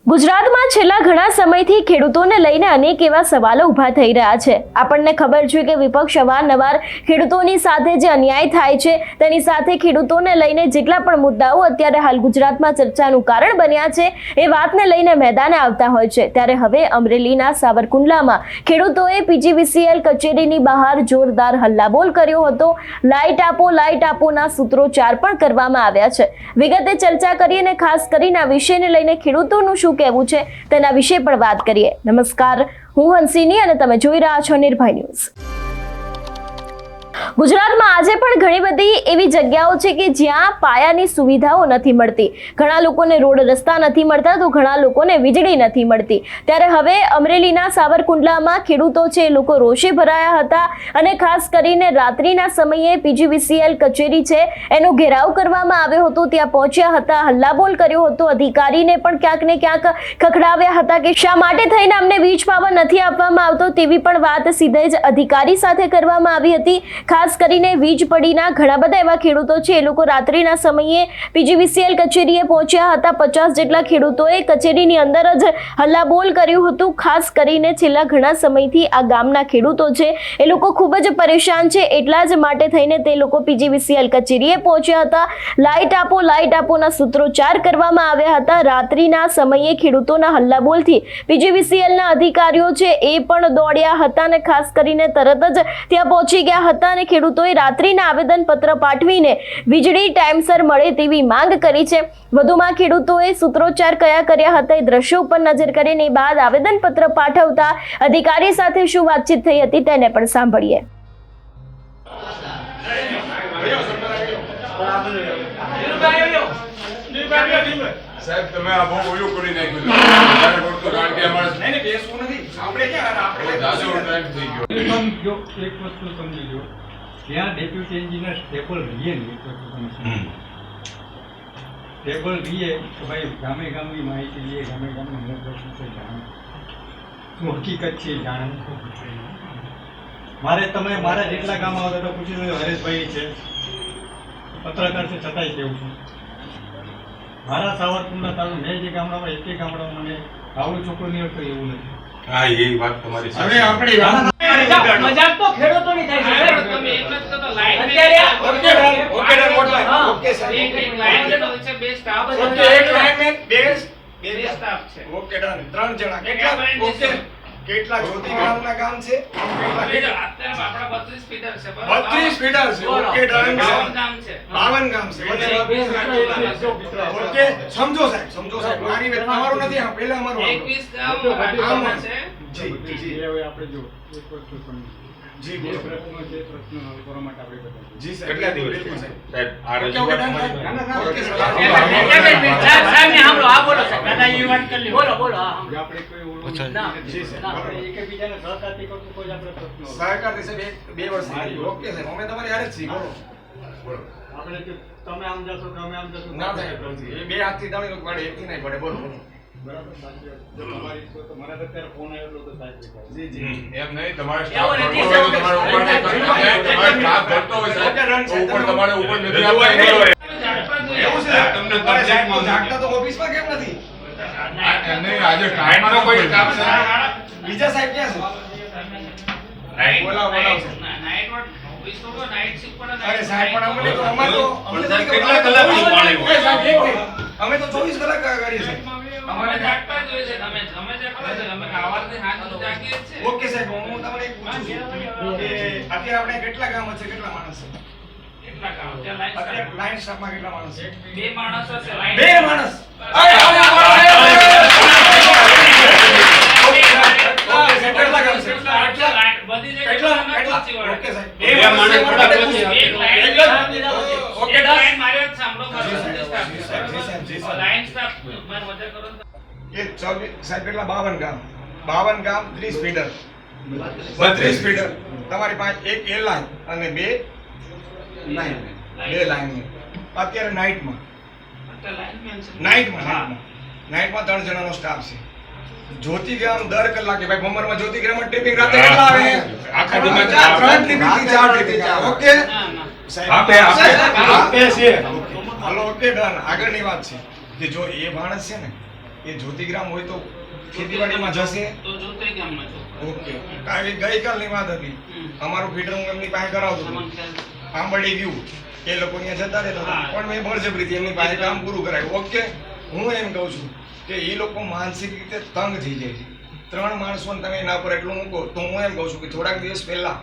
ગુજરાતમાં છેલ્લા ઘણા સમયથી ખેડૂતોને લઈને અનેક એવા સવાલો ઊભા થઈ રહ્યા છે। આપણને ખબર છે કે વિપક્ષ અવારનવાર ખેડૂતોની સાથે જે અન્યાય થાય છે તેની સાથે ખેડૂતોને લઈને જેટલા પણ મુદ્દાઓ અત્યારે હાલ ગુજરાતમાં ચર્ચાનું કારણ બન્યા છે એ વાતને લઈને મેદાને આવતા હોય છે। ત્યારે હવે અમરેલીના સાવરકુંડલામાં ખેડૂતોએ પીજીવીસીએલ કચેરીની બહાર જોરદાર હલ્લાબોલ કર્યો હતો। લાઇટ આપોના સૂત્રોચ્ચાર પણ કરવામાં આવ્યા છે। વિગતે ચર્ચા કરીએ અને ખાસ કરીને આ વિષયને લઈને ખેડૂતોનું શું કહેવું છે તેના વિશે પણ વાત કરીએ। નમસ્કાર, હું હંસિની અને તમે જોઈ રહ્યા છો નિર્ભય ન્યૂઝ। ગુજરાતમાં આજે પણ ઘણી બધી એવી જગ્યાઓ છે કે જ્યાં પાયાની સુવિધાઓ નથી મળતી। ઘણા લોકોને રોડ રસ્તા નથી મળતા તો ઘણા લોકોને વીજળી નથી મળતી। ત્યારે હવે અમરેલીના સાવરકુંડલામાં ખેડૂતો છે એ લોકો રોષે ભરાયા હતા અને ખાસ કરીને રાત્રિના સમયે પીજીવીસીએલ કચેરી છે એનો ઘેરાવ કરવામાં આવ્યો હતો। ત્યાં પહોંચ્યા હતા, હલ્લાબોલ કર્યો હતો, અધિકારીને પણ ક્યાંક ને ક્યાંક ખખડાવ્યા હતા કે શા માટે થઈને અમને વીજ પાવર નથી આપવામાં આવતો તેવી પણ વાત સીધે જ અધિકારી સાથે કરવામાં આવી હતી। ખાસ કરીને વીજ પડીના ઘણા બધા એવા ખેડૂતો છે એ લોકો રાત્રિના સમયે પીજીવીસીએલ કચેરીએ પહોંચ્યા હતા। 50 જેટલા ખેડૂતોએ કચેરીની અંદર જ હલ્લાબોલ કર્યું હતું। ખાસ કરીને છેલ્લા ઘણા સમયથી આ ગામના ખેડૂતો છે એ લોકો ખૂબ જ પરેશાન છે, એટલા જ માટે થઈને તે લોકો પીજીવીસીએલ કચેરીએ પહોંચ્યા હતા। લાઇટ આપોના સૂત્રોચ્ચાર કરવામાં આવ્યા હતા। રાત્રિના સમયે ખેડૂતોના હલ્લાબોલથી પીજીવીસીએલના અધિકારીઓ છે એ પણ દોડ્યા હતા અને ખાસ કરીને તરત જ ત્યાં પહોંચી ગયા હતા અને ખેડૂતોએ રાત્રિના આવેદનપત્ર પાઠવીને વીજળી ટાઈમસર મળે તેવી માંગ કરી છે। વધુમાં ખેડૂતોએ સૂત્રોચ્ચાર કયા કર્યા હતા એ દ્રશ્યો ઉપર નજર કરીને બાદ આવેદનપત્ર પાઠવતા અધિકારી સાથે શું વાતચીત થઈ હતી તેને પણ સાંભળીએ। સાહેબ તમે આ બહુ ઓલું કરી નાખ્યું છે પડતું કારણ કે અમારે નહીં બેસવું નથી આપણે ક્યાં આપણે દાસો ટાઈમ થઈ ગયો જો એક વસ્તુ સમજી લો, ત્યાં ડેપ્યુટી એન્જિનિયર સ્ટેબલ રહીએ ને એક વસ્તુ તમે સમજો, સ્ટેબલ રહીએ તો ભાઈ ગામે ગામની માહિતી લઈએ, ગામે ગામની મૂળ જાણે શું હકીકત છે જાણે। તમે મારા જેટલા ગામ આવતા તો પૂછી લો, હરેશભાઈ છે પત્રકાર છે છતાંય કેવું છું મારા સાવરકુંડલા તાલુકા મેં જે ગામડામાં એક ગામડામાં મને આવડું છોકરો નહીં હતો એવું નથી। હા એ વાત તમારી હવે આપણી વાત મજાક તો ખેડૂતોની થાય છે। તમે એક જ તો લાઈન અત્યારે ઓકે સર એક લાઈન છે તો છે બે સ્ટાફ છે ઓકે એક લાઈનમેન બે બે સ્ટાફ છે ઓકે ડન 3 જણા કેટલા ઓકે કેટલા જ્યોતિ ગામના ગામ છે કેટલા અત્યારે આપણા 32 ફીડર છે 32 ફીડર છે ઓકે ડન 52 ગામ છે 52 ગામ છે ઓકે સમજો સાહેબ મારી વાત તમારું નથી આ પહેલા અમારું 21 ગામ છે। જી હવે આપણે જો એક વસ્તુ સમજી જી જે બોલો પ્રશ્ન હલ કરવા માટે આપણે બધા જી સાહેબ કેટલા દિવસ બિલકુલ સાહેબ આ ઓકે રજૂઆત ડન તમારી ઓકે સાહેબ ને સાંભળો, આ બોલો સાહેબ, દાદા એ વાત કરી લે, બોલો હા જે આપણે કોઈ ઓળખ ના, નથી, આપણે એકબીજાને સહકારથી કરતું કોઈ આપણે પ્રશ્ન હોય. સહકાર સાહેબ 2 વર્ષ થઈ ગયું ઓકે સાહેબ અમે તમારી હારે જ છીએ બોલો બોલો આપણે કે તમે આમ જશો કે અમે આમ જશું ના સાહેબ એ બે હાથથી તમે લોકો પડે એકથી નહીં પડે બોલો બરાબર સાચી વાત. જો તમારી ઈચ્છા હોય તો મને તો અત્યારે ફોન આવ્યો તો સાહેબ વિચાર. જી જી એમ નહીં તમારે એવું સ્ટાફ નથી, ભરતો હોય તો તમારે ઉપર તમારે સ્ટાફ ભરતો હોય સાહેબ તો ઉપર તમારે ઉપર નથી આપતા એવું છે તમને તમારે સાહેબ તકલીફ જાગતા તો ઓફિસમાં કેમ નથી નહીં આજે ટાઈમનો કોઈ સ્ટાફ છે બીજા સાહેબ ક્યાં છે બોલાવો બોલાવો નાઈટ વર્ક ઓફિસ તો નાઈટ શિફ્ટ પણ અરે સાહેબ પણ અમને તો અમને તો કેટલા કલાકનું પાણી હોય? સાહેબ એક મિનિટ. અમે તો 24 કલાક કરીએ છીએ અમારે જાગતા જ હોય છે તમે ગમે તે કરો છો અમે સવારથી સાંજ સુધી જાગીએ જ છે। ઓકે સાહેબ હું તમને એક પૂછું છું કે અત્યારે આપણે કેટલા ગામ છે કેટલા માણસ છે કેટલા કામ ત્યાં લાઈન અત્યારે લાઈન સ્ટાફમાં કેટલા માણસ છે બે માણસો છે લાઈન 2 માણસ કેટલા ગામ છે બધી કેટલા જગ્યાએ ઓકે સાહેબ બે માણસ થોડા પછી. એક લાઈન ઓકે એક ડન લાઈન માર્યો જ સાંભળો જી સાહેબ, સ્ટાફ જી સાહેબ, જી સાહેબ, જી સાહેબ. લાઈન સ્ટાફ માર મજા કરો ને એ 24 સાહેબ કેટલા 52 ગામ 30 ફીડર 32 ફીડર તમારી પાસે એક એ લાઈન અને બે લાઈન અત્યારે નાઇટમાં લાઈનમેન છે નાઇટમાં 3 જણાનો સ્ટાફ છે જ્યોતિગ્રામ દર કલાકે ભાઈ ભમરમાં જ્યોતિગ્રામમાં ટિપિંગ રાતે કેટલા આવે આખા દિવસમાં 3 ટિપિંગ 4 ટિપિંગ ઓકે ના ના સાહેબ આપે છે હાલો ઓકે ડન આગળની વાત છે કે જો એ માણસ છે ને એ જ્યોતિગ્રામ હોય તો ખેતીવાડીમાં જશે. તો જોતરી ગામમાં છો. ઓકે. કારણ કે ગઈકાલની વાત હતી, અમારું ફીડર હું એમની પાસે કરાવતો હતો, તમને ખ્યાલ? આંબળી ગયું, એ લોકો ત્યાં જતા રહેતા હતા, પણ મેં બળજબરીથી એમની પાસે કામ પૂરું કરાવ્યું. ઓકે, હું એમ કહું છું કે એ લોકો માનસિક રીતે તંગ થઈ જાય છે. 3 માણસોને તમે એના પર એટલું મૂકો, તો હું એમ કહું છું કે થોડાક દિવસ પહેલા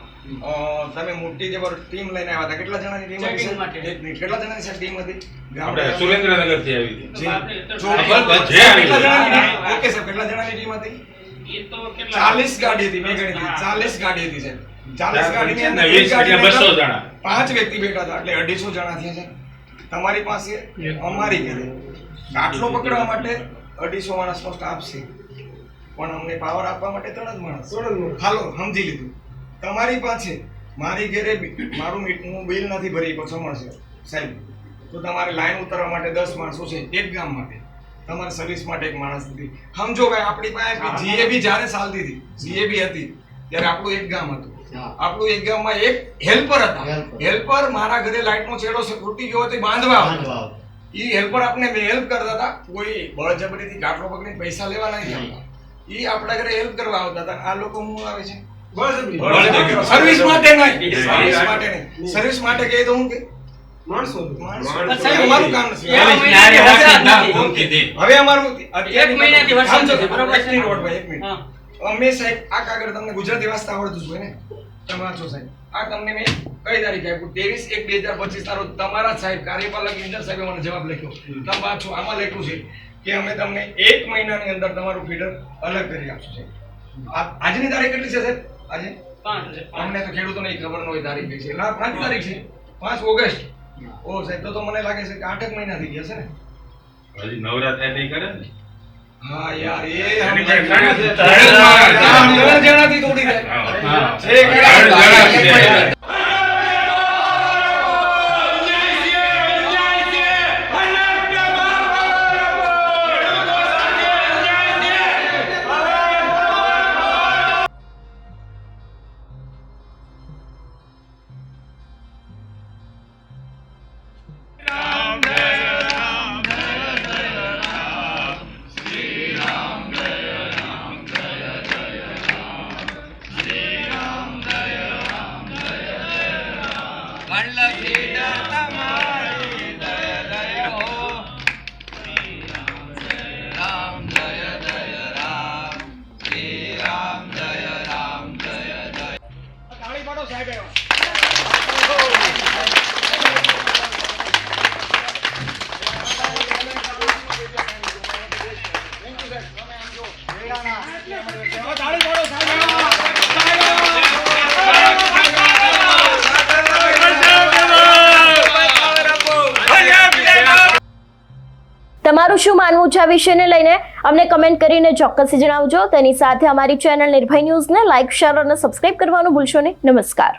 તમે મોટી જે ટીમ લઈને આવ્યા હતા, કેટલા જણાની ટીમ હતી? Checking માટે. એક મિનિટ, કેટલા જણાની સાહેબ ટીમ હતી? આપણે સુરેન્દ્રનગરથી આવી હતી. જી. આપણે જે આવી કેટલા જણાની ટીમ? ઓકે સાહેબ, કેટલા જણાની ટીમ હતી? એ તો કેટલા 40 ગાડી હતી, મેં ગણી હતી. 40 ગાડી હતી સાહેબ. 40 ગાડીની અંદર 20 એક ગાડીની એટલે 200 અંદર જણા. 5 વ્યક્તિ બેઠા હતા, એટલે 250 જણા થયા છે. તમારી પાસે અમારી ઘરે કાટલો પકડવા માટે 250 માણસનો સ્ટાફ છે, પણ અમને પાવર આપવા માટે 3 જ માણસ. હાલો, સમજી લીધું. તમારી પાસે મારી ઘરે મારું હું બિલ નથી ભરી શકો સમજશે સાહેબ, તો તમારે લાઈન ઉતારવા માટે 10 માણસો છે એક ગામ માટે, તમારે સર્વિસ માટે 1 માણસ નથી. સમજો ભાઈ, આપણી પાસે જીએબી જ્યારે ચાલતી હતી, જીએબી હતી ત્યારે આપણું એક ગામ હતું. આપણું એક ગામમાં એક હેલ્પર હતા. હેલ્પર મારા ઘરે લાઈટનો છેડો તૂટી ગયો તો બાંધવા આવતો. ઈ હેલ્પર આપણે હેલ્પ કરતા હતા, કોઈ બળજબરીથી કાટલો પકડીને પૈસા લેવા નહીં આવતા. ઈ આપણા ઘરે હેલ્પ કરવા આવતા હતા. આ લોકો હું આવે છે બળજબરી. સર્વિસ માટે નહીં, સર્વિસ માટે નહીં. સર્વિસ માટે કહે તો હું કે માણસો અમારું કામ નથી. હવે અમારું એક મહિનાથી વરસાદ નથી, બરોબર છે? એક મિનિટ, ભાઈ, એક મિનિટ. હા. અમે સાહેબ આ કાગળ તમને ગુજરાતી વાંચતા આવડતું જ હોય ને, તમે વાંચો સાહેબ. આ તમને મેં કઈ તારીખે આપ્યું? 23/1/2025 તારો તમારા સાહેબ કાર્યપાલક ઇન્જિનિયર સાહેબે મને જવાબ લખ્યો. તમે વાંચો, આમાં લખ્યું છે કે અમે તમને 1 મહિનાની અંદર તમારું ફીડર અલગ કરી આપશું સાહેબ. આજની તારીખ કેટલી છે સાહેબ? આજે 5 છે. અમને તો ખેડૂતોને ઈ ખબર ન હોય તારીખ કઈ છે. ના, 5 તારીખ છે, 5 ઓગસ્ટ. ઓ સાહેબ, તો મને લાગે છે કે 8 મહિના થઈ ગયા છે ને. હજી નવરા થાય નહીં કરે ને. હા યાર, એ એની પાસે ત્રણ જણાથી તોડી જાય. હા. છે કે તાળી પાડો સાહેબ એવા. તાળી પાડો તમારું શું માનવું છે આ વિષયને લઈને અમને કમેન્ટ કરીને ચોક્કસથી જણાવજો. તેની સાથે અમારી ચેનલ નિર્ભય ન્યૂઝને લાઇક, શેર અને સબસ્ક્રાઇબ કરવાનું ભૂલશો નહીં. નમસ્કાર.